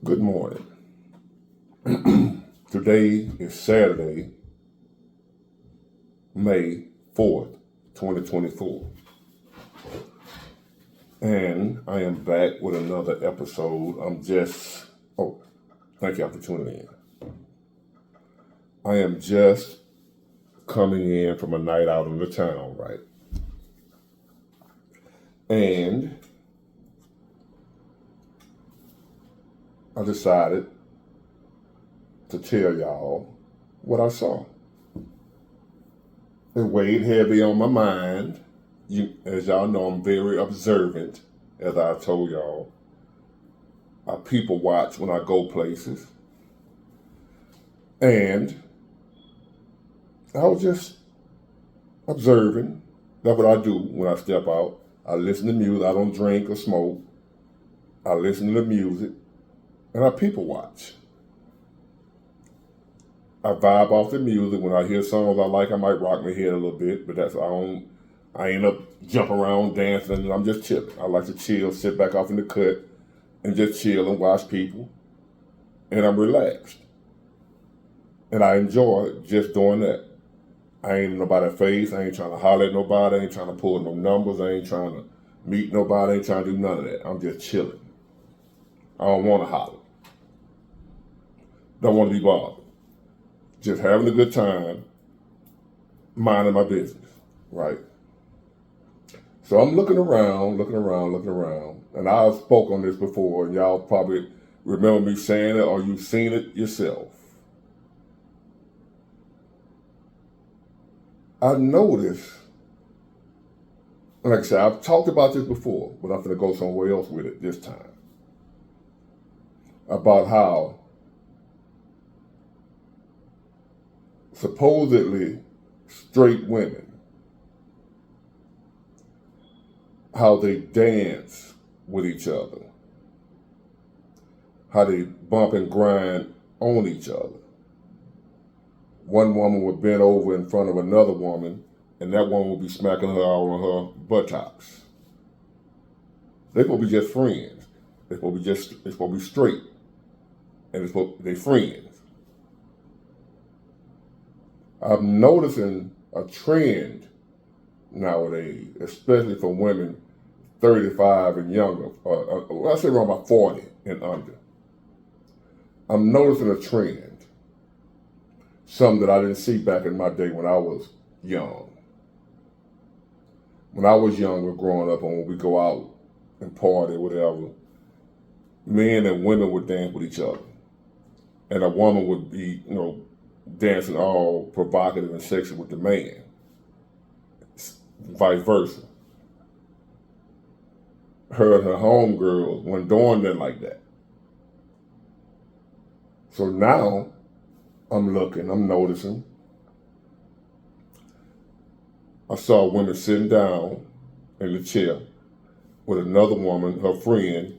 Good morning. Today is Saturday, May 4th, 2024. And I am back with another episode. Thank y'all for tuning in. I am just coming in from a night out in the town, right? And I decided to tell y'all what I saw. It weighed heavy on my mind. As y'all know, I'm very observant, as I told y'all. I people watch when I go places. And I was just observing. That's what I do when I step out. I listen to music. I don't drink or smoke. I listen to the music. And I people watch. I vibe off the music. When I hear songs I like, I might rock my head a little bit, but I end up jumping around, dancing, and I'm just chilling. I like to chill, sit back off in the cut, and just chill and watch people. And I'm relaxed. And I enjoy just doing that. I ain't in nobody's face. I ain't trying to holler at nobody. I ain't trying to pull no numbers. I ain't trying to meet nobody. I ain't trying to do none of that. I'm just chilling. I don't want to holler. Don't want to be bothered. Just having a good time, minding my business, right? So I'm looking around, and I've spoke on this before, and y'all probably remember me saying it or you've seen it yourself. I noticed, like I said, I've talked about this before, but I'm going to go somewhere else with it this time. About how supposedly straight women, how they dance with each other, how they bump and grind on each other. One woman would bend over in front of another woman, and that woman would be smacking her on her buttocks. They're supposed to be just friends. They're supposed to be straight, and they're friends. I'm noticing a trend nowadays, especially for women 35 and younger. I say around about 40 and under. I'm noticing a trend. Something that I didn't see back in my day when I was young. When I was younger, growing up, and when we go out and party, whatever, men and women would dance with each other. And a woman would be, dancing all provocative and sexy with the man. Vice versa. Her and her homegirls weren't doing nothing like that. So now, I'm noticing. I saw women sitting down in the chair with another woman, her friend,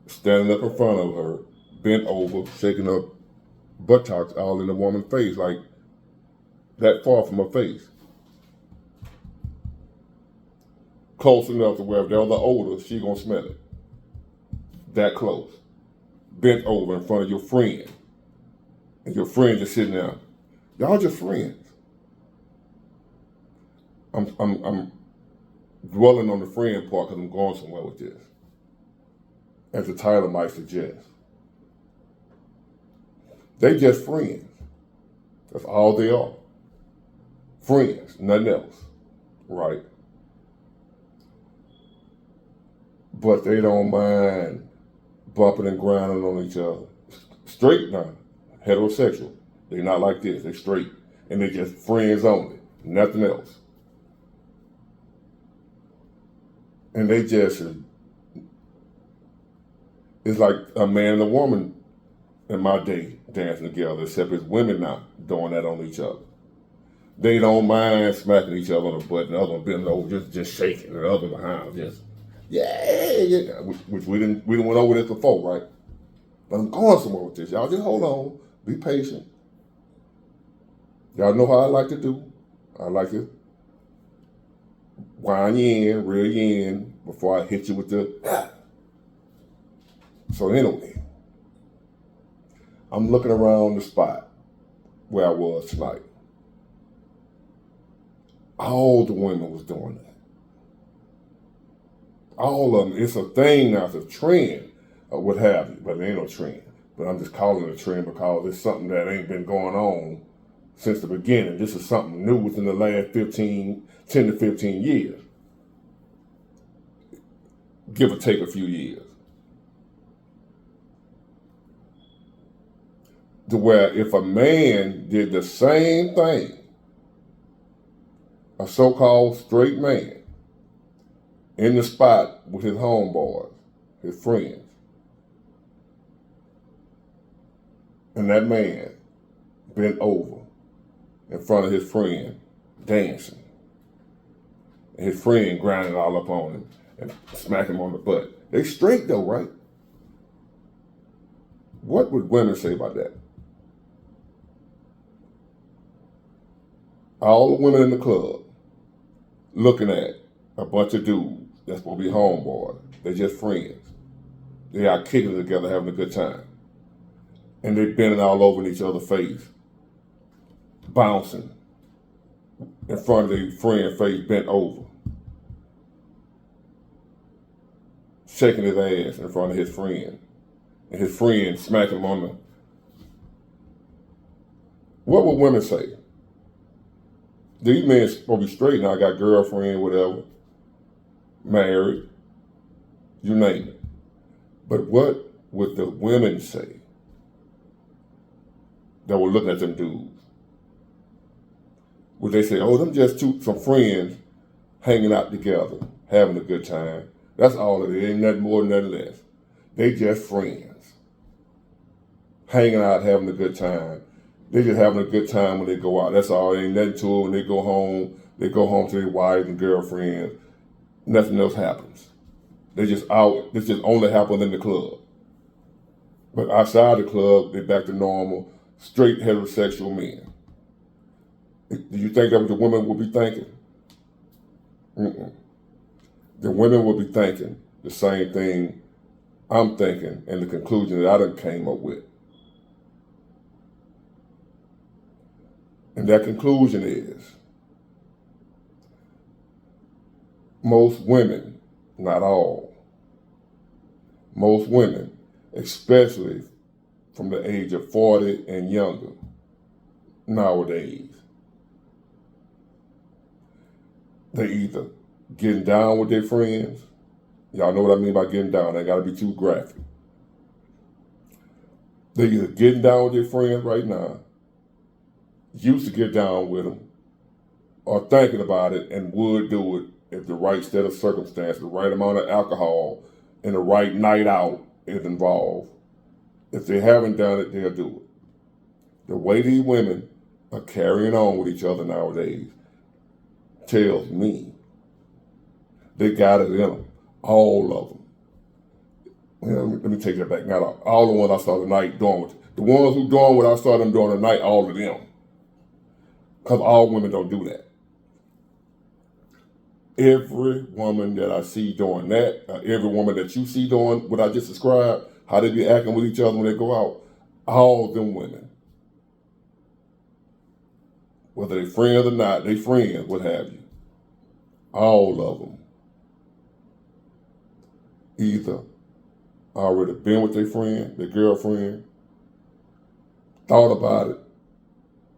standing up in front of her, bent over, shaking her buttocks all in the woman's face, like that far from her face. Close enough to where if there was an odor, she gonna smell it. That close. Bent over in front of your friend. And your friend just sitting there. Y'all just friends. I'm dwelling on the friend part because I'm going somewhere with this. As the title might suggest. They just friends. That's all they are. Friends, nothing else. Right? But they don't mind bumping and grinding on each other. Straight now. Heterosexual. They're not like this. They're straight. And they're just friends only. Nothing else. And they just, it's like a man and a woman in my day dancing together, except it's women now doing that on each other. They don't mind smacking each other on the butt, and the other one bending over, just shaking, and the other behind, just, yeah. Which we didn't went over this before, right? But I'm going somewhere with this. Y'all just hold on, be patient. Y'all know how I like to do. I like to wind you in, reel you in before I hit you with the. So anyway, I'm looking around the spot where I was tonight. All the women was doing that. All of them. It's a thing now. It's a trend or what have you. But it ain't no trend. But I'm just calling it a trend because it's something that ain't been going on since the beginning. This is something new within the last 10 to 15 years. Give or take a few years. To where if a man did the same thing, a so-called straight man, in the spot with his homeboys, his friends, and that man bent over in front of his friend dancing, and his friend grinding all up on him and smacking him on the butt. They straight though, right? What would women say about that? All the women in the club looking at a bunch of dudes that's supposed to be homeboys. They're just friends. They are kicking it together, having a good time. And they bending all over in each other's face, bouncing in front of their friend's face, bent over, shaking his ass in front of his friend, and his friend smacking him on the... What would women say? These men supposed to be straight now. I got girlfriend, whatever, married, you name it. But what would the women say that were looking at them dudes? Would they say, oh, them just some friends hanging out together, having a good time? That's all it is. Ain't nothing more, nothing less. They just friends. Hanging out, having a good time. They just having a good time when they go out. That's all. Ain't nothing to it. When they go home to their wives and girlfriends. Nothing else happens. They just out. This just only happens in the club. But outside the club, they're back to normal, straight heterosexual men. Do you think that's what the women will be thinking? Mm-mm. The women will be thinking the same thing I'm thinking and the conclusion that I done came up with. And that conclusion is most women, not all, most women, especially from the age of 40 and younger nowadays, they either getting down with their friends. Y'all know what I mean by getting down. I gotta be too graphic. They either getting down with their friends right now, used to get down with them, or thinking about it and would do it if the right set of circumstances, the right amount of alcohol, and the right night out is involved. If they haven't done it, they'll do it. The way these women are carrying on with each other nowadays tells me they got it in them, all of them. Let me take that back. Not all the ones I saw tonight doing it. The ones who doing what I saw them doing tonight, all of them. Because all women don't do that. Every woman that I see doing that, every woman that you see doing what I just described, how they be acting with each other when they go out, all them women, whether they friends or not, they friends, what have you, all of them either already been with their friend, their girlfriend, thought about it,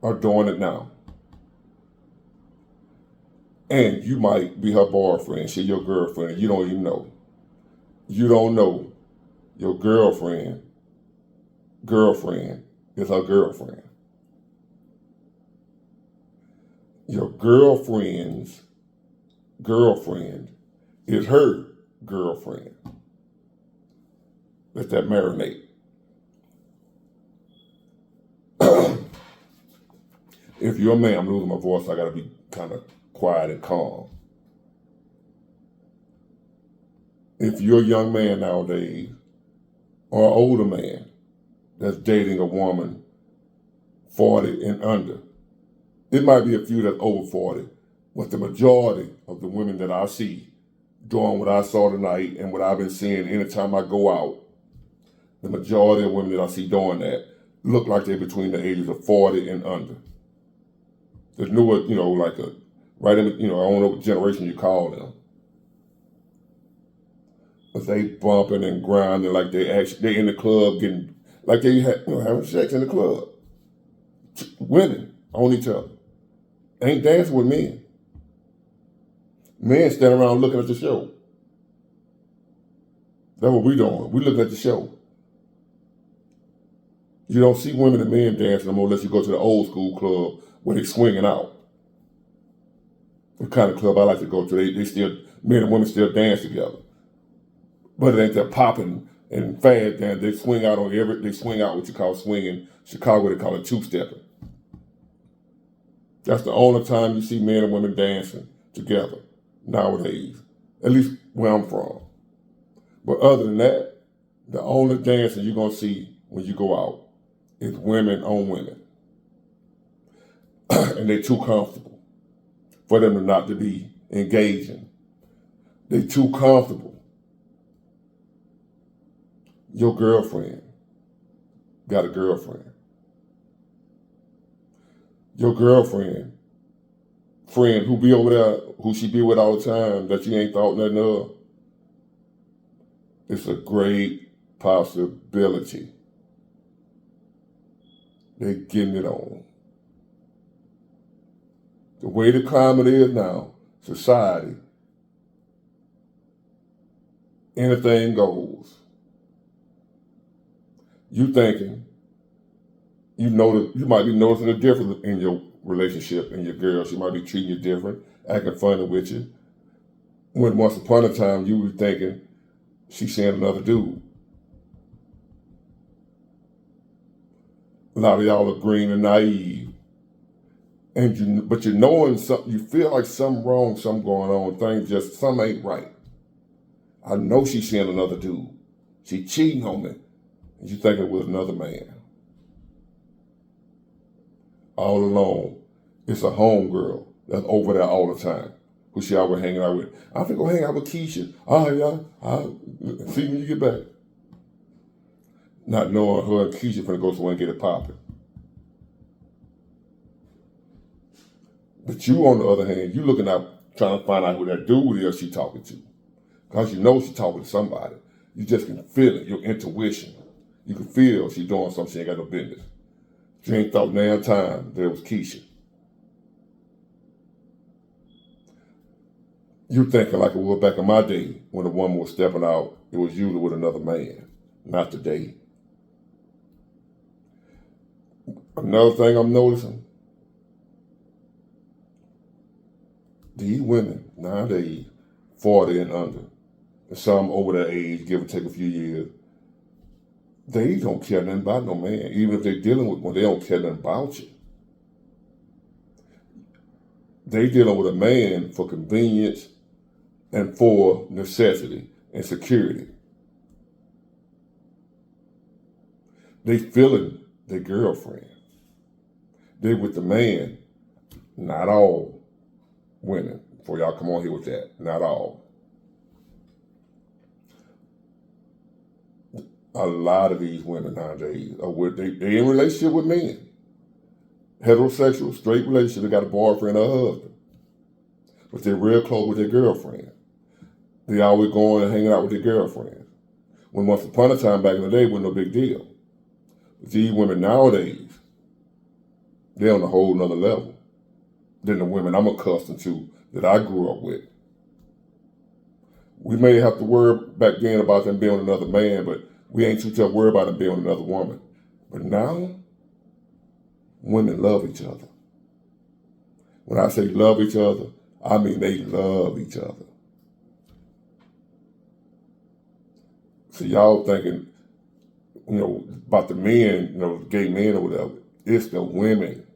or doing it now. And you might be her boyfriend, she's your girlfriend, and you don't even know. You don't know your girlfriend is her girlfriend. Your girlfriend's girlfriend is her girlfriend. Let that marinate. If you're a man, I'm losing my voice, so I gotta be kind of quiet and calm. If you're a young man nowadays, or an older man that's dating a woman 40 and under, it might be a few that's over 40, but the majority of the women that I see doing what I saw tonight and what I've been seeing anytime I go out, the majority of women that I see doing that, look like they're between the ages of 40 and under. The newer, like right in, I don't know what generation you call them. But they bumping and grinding like they in the club getting, like they having sex in the club. Women on each other. Ain't dancing with men. Men standing around looking at the show. That's what we doing. We looking at the show. You don't see women and men dancing no more unless you go to the old school club where they swinging out. The kind of club I like to go to, they still, men and women still dance together. But it ain't that popping and fad dance. They swing out what you call swinging. Chicago, they call it two-stepping. That's the only time you see men and women dancing together nowadays, at least where I'm from. But other than that, the only dancing you're going to see when you go out is women on women. And they're too comfortable for them not to be engaging. They're too comfortable. Your girlfriend got a girlfriend. Your girlfriend, friend who be over there, who she be with all the time, that you ain't thought nothing of, it's a great possibility. They getting it on. The way the climate is now, society, anything goes. You thinking, you might be noticing a difference in your relationship and your girl. She might be treating you different, acting funny with you. When once upon a time you were thinking she's seeing another dude. A lot of y'all are green and naive. But you're knowing something, you feel like something wrong, something going on, something ain't right. I know she's seeing another dude. She cheating on me. And you think it was another man. All alone, it's a homegirl that's over there all the time, who she always hanging out with. I think I'll hang out with Keisha. I'll see when you get back. Not knowing her and Keisha finna go somewhere and get it popping. But you, on the other hand, you looking out, trying to find out who that dude is she talking to. Because you know she talking to somebody. You just can feel it, your intuition. You can feel she doing something she ain't got no business. She ain't thought damn time that it was Keisha. You thinking like it was back in my day when a woman was stepping out, it was usually with another man, not today. Another thing I'm noticing, these women nowadays, 40 and under, and some over that age, give or take a few years, they don't care nothing about no man. Even if they're dealing with one, they don't care nothing about you. They dealing with a man for convenience and for necessity and security. They feeling their girlfriend. They with the man. Not all women. Before y'all come on here with that. Not all. A lot of these women nowadays are they in relationship with men. Heterosexual, straight relationship, they got a boyfriend or a husband. But they're real close with their girlfriend. They always going and hanging out with their girlfriends. When once upon a time back in the day, it wasn't no big deal. But these women nowadays, they're on a whole nother level than the women I'm accustomed to that I grew up with. We may have to worry back then about them being with another man, but we ain't too tough worried about them being with another woman. But now, women love each other. When I say love each other, I mean they love each other. So y'all thinking, about the men, gay men or whatever. It's the women.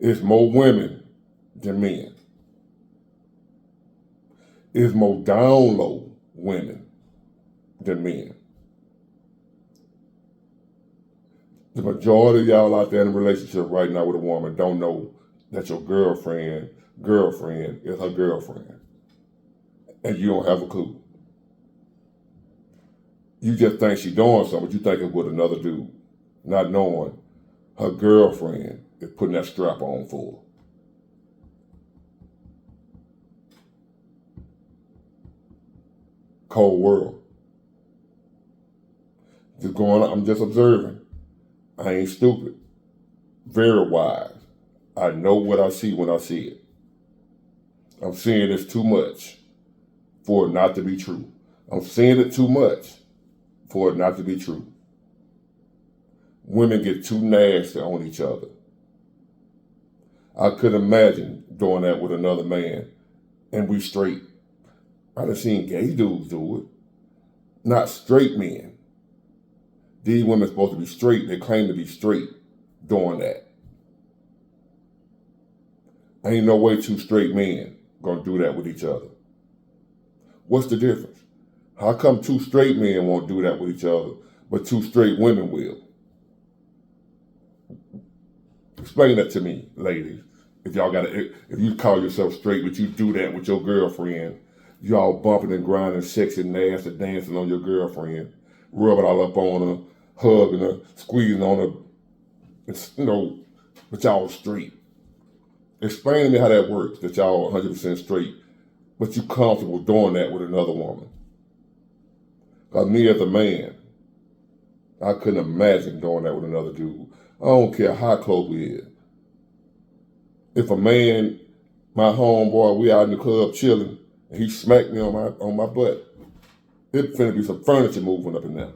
It's more women than men. It's more down low women than men. The majority of y'all out there in a relationship right now with a woman don't know that your girlfriend is her girlfriend. And you don't have a clue. You just think she's doing something, but you think it's with another dude. not knowing her girlfriend is putting that strap on for her. Cold world. Just going on, I'm just observing. I ain't stupid. Very wise. I know what I see when I see it. I'm seeing this too much for it not to be true. I'm seeing it too much for it not to be true. Women get too nasty on each other. I couldn't imagine doing that with another man and we straight. I done seen gay dudes do it. Not straight men. These women supposed to be straight. They claim to be straight doing that. Ain't no way two straight men gonna do that with each other. What's the difference? How come two straight men won't do that with each other, but two straight women will? Explain that to me, ladies. If you call yourself straight, but you do that with your girlfriend, y'all bumping and grinding, sexy, nasty, dancing on your girlfriend, rubbing all up on her, hugging her, squeezing on her, but y'all straight. Explain to me how that works, that y'all 100% straight, but you comfortable doing that with another woman. Because me as a man, I couldn't imagine doing that with another dude. I don't care how close we is. If a man, my homeboy, we out in the club chilling, and he smacked me on my butt, it finna be some furniture moving up in there.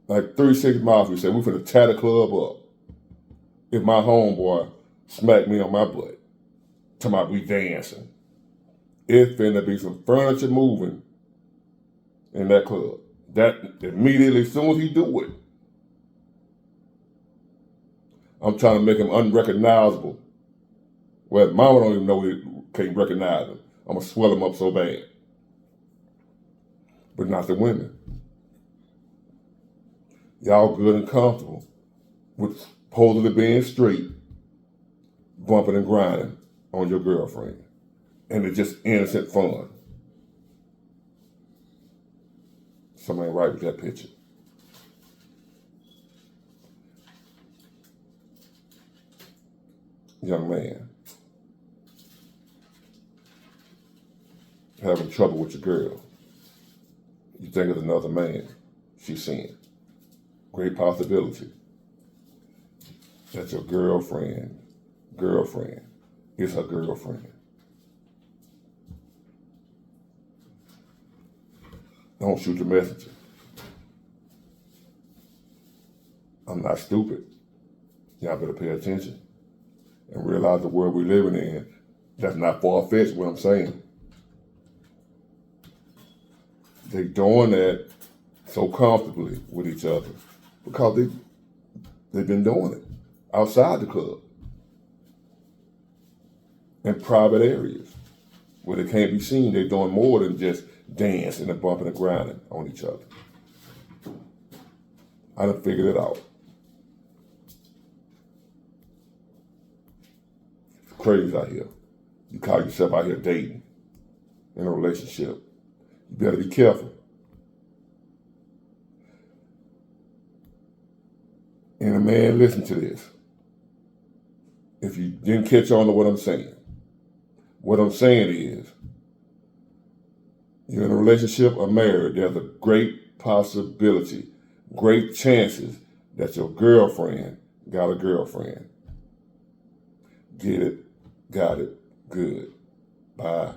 Like 36 miles, we said, we finna tear the club up. If my homeboy smacked me on my butt, talking about we dancing, it finna be some furniture moving in that club. That immediately, as soon as he do it, I'm trying to make him unrecognizable. Well, mama don't even know he can't recognize him. I'm gonna swell him up so bad. But not the women. Y'all good and comfortable with supposedly being straight, bumping and grinding on your girlfriend. And it's just innocent fun. Something ain't right with that picture. Young man, having trouble with your girl. You think it's another man she's seeing. Great possibility that your girlfriend is her girlfriend. Don't shoot the messenger. I'm not stupid. Y'all better pay attention and realize the world we're living in. That's not far-fetched what I'm saying. They doing that so comfortably with each other because they've been doing it outside the club in private areas where they can't be seen. They're doing more than just dancing and bumping and grinding on each other. I done figured it out. It's crazy out here. You call yourself out here dating in a relationship. You better be careful. And a man, listen to this. If you didn't catch on to what I'm saying is, you're in a relationship or married, there's a great possibility, great chances that your girlfriend got a girlfriend. Get it, got it, good. Bye.